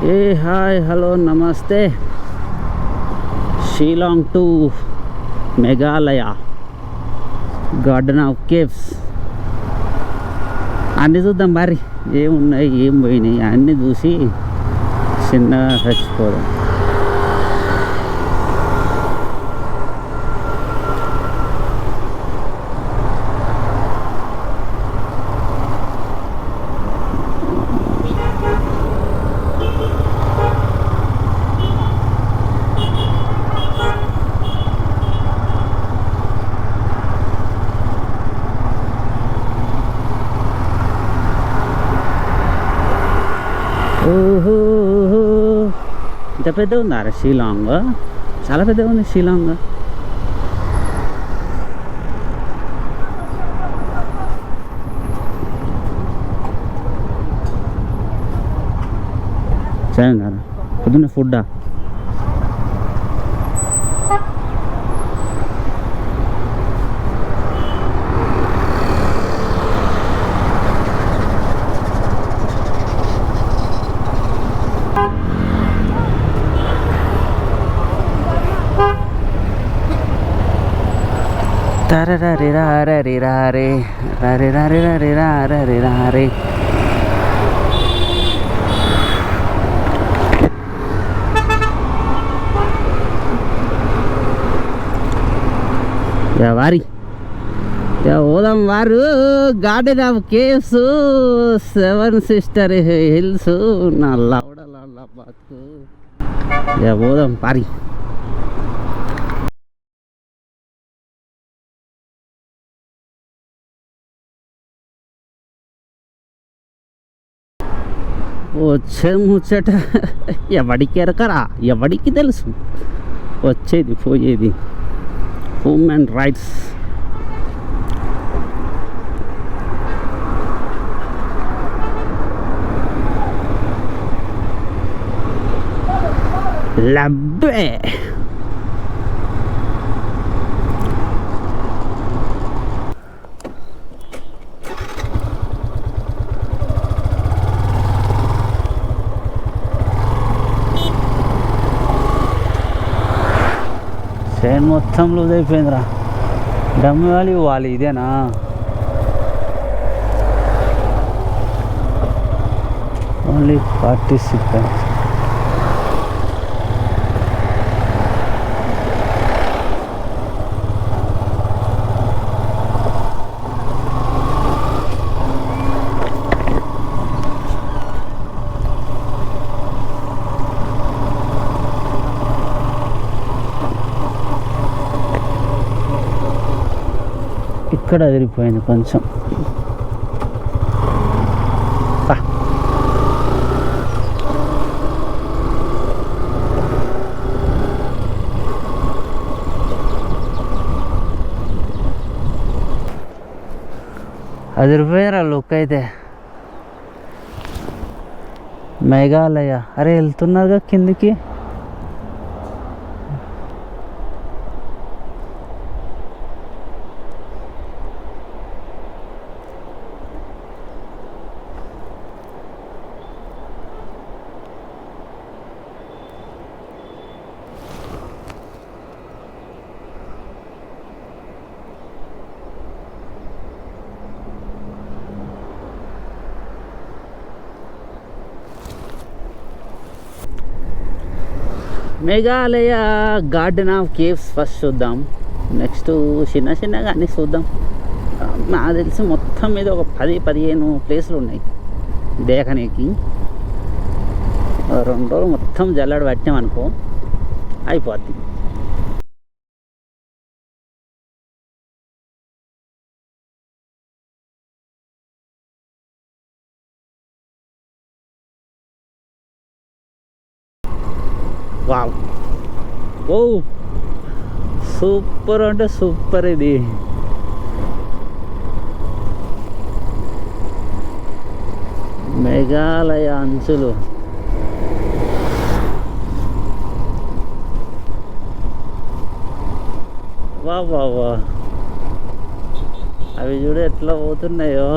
ఏ hi hello నమస్తే. Shillong to Meghalaya garden of caves అన్నీ చూద్దాం. మరి ఏమున్నాయి ఏం పోయినాయి అన్నీ చూసి చిన్నగా చచ్చిపోదాం. ఓహో, ఇంత పెద్ద ఉందా షిలాంగ్? చాలా పెద్దగా ఉంది షిలాంగ్. సరే పొద్దున్న ఫుడ్డా? వారి పోదాం వారు. Garden of caves, 7 sister hills, నా లవడల బతుకు. పోదాం పారి. వచ్చే ముచ్చట ఎవడికి ఎరకరా, ఎవడికి తెలుసు వచ్చేది పోయేది. Human rights. లబ్బే ట్రైన్ మొత్తం లూజ్ అయిపోయిందిరా. డమ్మి వ్యాలీ ఇవ్వాలి. ఇదేనా? Only 40 seconds. ఇక్కడ అదిరిపోయింది కొంచెం. అదిరిపోయారా లుక్ అయితే. మేఘాలయ. అరే వెళ్తున్నారుగా కిందికి. Meghalaya garden of caves first చూద్దాం. నెక్స్ట్ చిన్న చిన్నగా అన్నీ చూద్దాం. నాకు తెలిసి మొత్తం మీద ఒక 10-15 ప్లేసులు ఉన్నాయి దేఖనీకి. 2 రోజులు మొత్తం జల్లడ పట్టామనుకో అయిపోద్ది. వావ్, ఓ సూపర్ అంటే సూపర్. ఇది మేఘాలయ అంచులు. వా వా వా, అవి చూడు ఎట్లా పోతున్నాయో.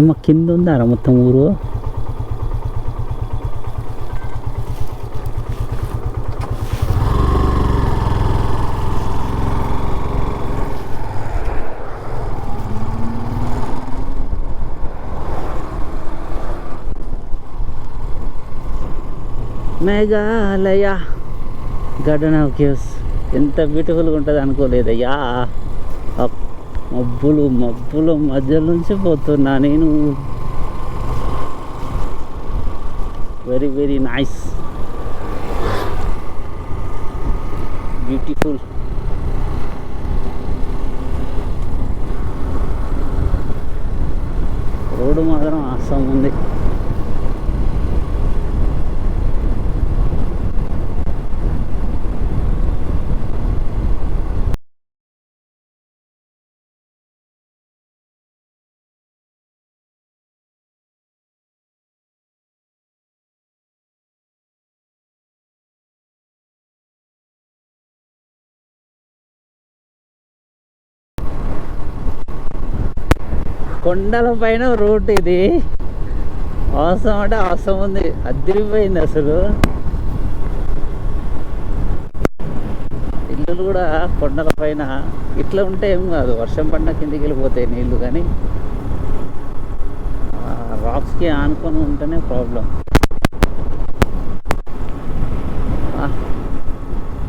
ఏమో కింద ఉందారా మొత్తం ఊరు. మేఘాలయ గార్డెన్ ఆఫ్ కేవ్స్ ఎంత బ్యూటిఫుల్గా ఉంటుంది అనుకోలేదయ్యా. మబ్బుల మధ్య నుంచి పోతున్నా నేను. Very very nice, beautiful. Road మాత్రం ఆసం ఉంది. కొండల పైన రోడ్ ఇది. అవసరం అంటే అవసరం ఉంది, అదిరిపోయింది అసలు. ఇల్లులు కూడా కొండల పైన ఇట్లా ఉంటే ఏం కాదు, వర్షం పడిన కిందికి వెళ్ళిపోతాయి నీళ్ళు, కానీ రాక్స్కి ఆనుకొని ఉంటేనే ప్రాబ్లం.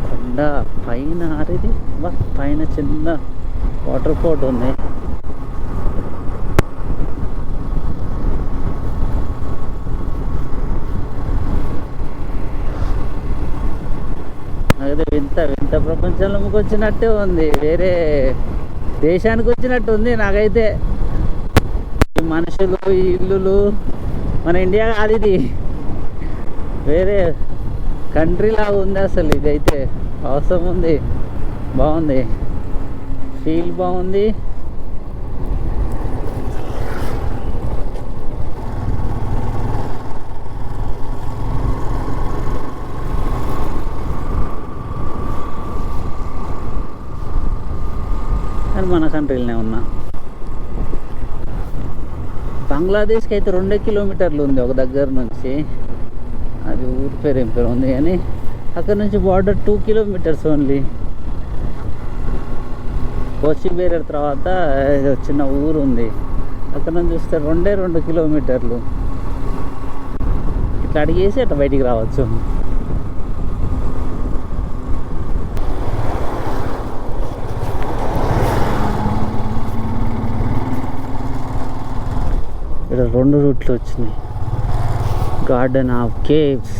కొండ పైన ఆరిది పైన చిన్న వాటర్ పోర్ట్ ఉంది. అదే వింత వింత ప్రపంచంలోకి వచ్చినట్టే ఉంది, వేరే దేశానికి వచ్చినట్టు ఉంది నాకైతే. ఈ మనుషులు, ఈ ఇల్లులు మన ఇండియా కాదు, ఇది వేరే కంట్రీ లాగా ఉంది అసలు. ఇదైతే అవసరం ఉంది, బాగుంది, ఫీల్ బాగుంది. మన కంట్రీలోనే ఉన్నా. బంగ్లాదేశ్కి అయితే 2 కిలోమీటర్లు ఉంది ఒక దగ్గర నుంచి, అది ఊరి పేరు ఏం పేరు ఉంది, కానీ అక్కడ నుంచి బార్డర్ 2 కిలోమీటర్స్ ఓన్లీ. కోచిబేరర్ తర్వాత చిన్న ఊరు ఉంది, అక్కడ నుంచి చూస్తే 2 కిలోమీటర్లు. ఇట్లా అడిగేసి అట్లా బయటికి రావచ్చు. ఇక్కడ 2 రూట్లు వచ్చినాయి. Garden of caves.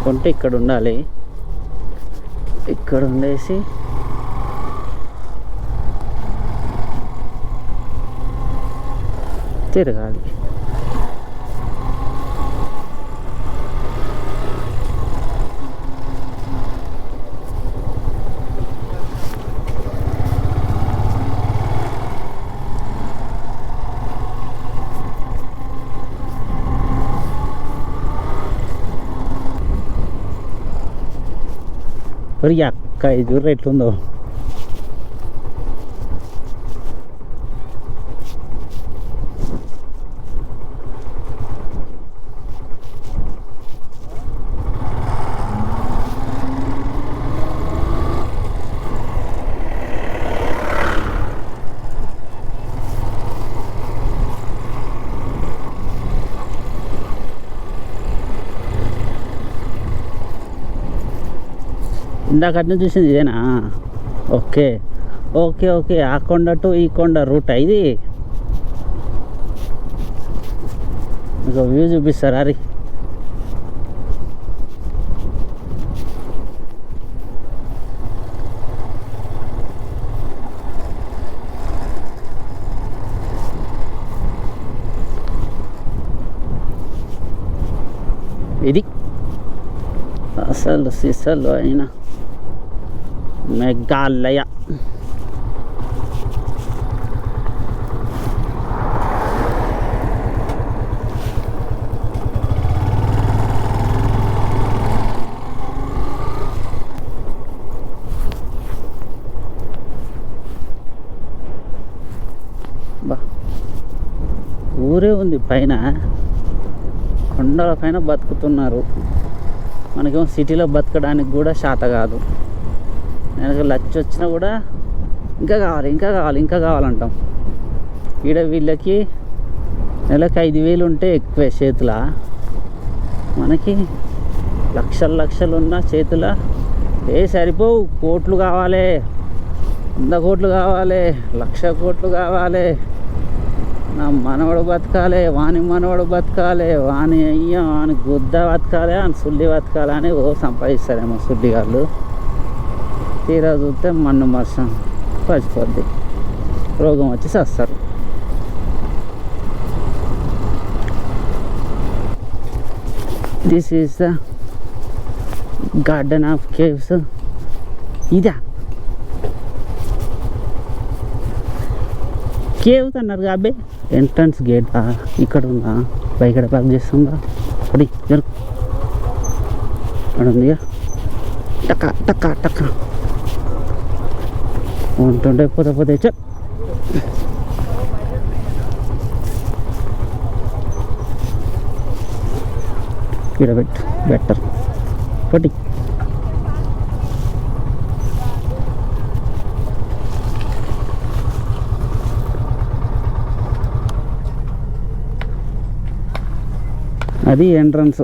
కొంటే ఇక్కడ ఉండాలి, ఇక్కడ ఉండేసి తిరగాలి. మరి అక్క ఇది ఎట్లుందో. ఇందాక అట్లా చూసింది ఇదేనా? ఓకే ఓకే ఓకే, ఆ కొండ టు ఈ కొండ రూట్ ఇది. మీకు వ్యూ చూపిస్తారా? అది ఇది అసలు సిసలు అయినా మేఘాలయ. ఊరే ఉంది పైన, కొండల పైన బతుకుతున్నారు. మనకేమో సిటీలో బతకడానికి కూడా శాత కాదు. నేను లచ్చ వచ్చినా కూడా ఇంకా కావాలి ఇంకా కావాలి ఇంకా కావాలంటాం. ఈడ వీళ్ళకి నెలకు 5,000 ఉంటే ఎక్కువే చేతుల, మనకి లక్షలు లక్షలు ఉన్న చేతుల సరిపోవు. కోట్లు కావాలి, 100 కోట్లు కావాలి, 1,00,000 కోట్లు కావాలి. నా మనవడు బతకాలి, వాని మనవడు బతకాలి, వాని అయ్యా వాని గుద్ద బతకాలి, అని సుల్లి బతకాలి అని సంపాదిస్తారేమో సుల్లి వాళ్ళు. తీరా చూస్తే మన్ను మర్షం పచ్చిపోద్ది, రోగం వచ్చి చేస్తారు. This is the garden of caves. ఇదా కేవ్స్ అన్నారు కాబట్టి ఎంట్రన్స్ గేట్ ఇక్కడ ఉందా? బైక్ ఎక్కడ పార్క్ చేస్తుందా? అది జరుగు అక్కడ ఉందిగా. టక్క టక్క టక్క ఉంటుంటే పోతే చెప్. ఇక్కడ పెట్టు బెటర్ పట్టి. అది ఎంట్రన్స్.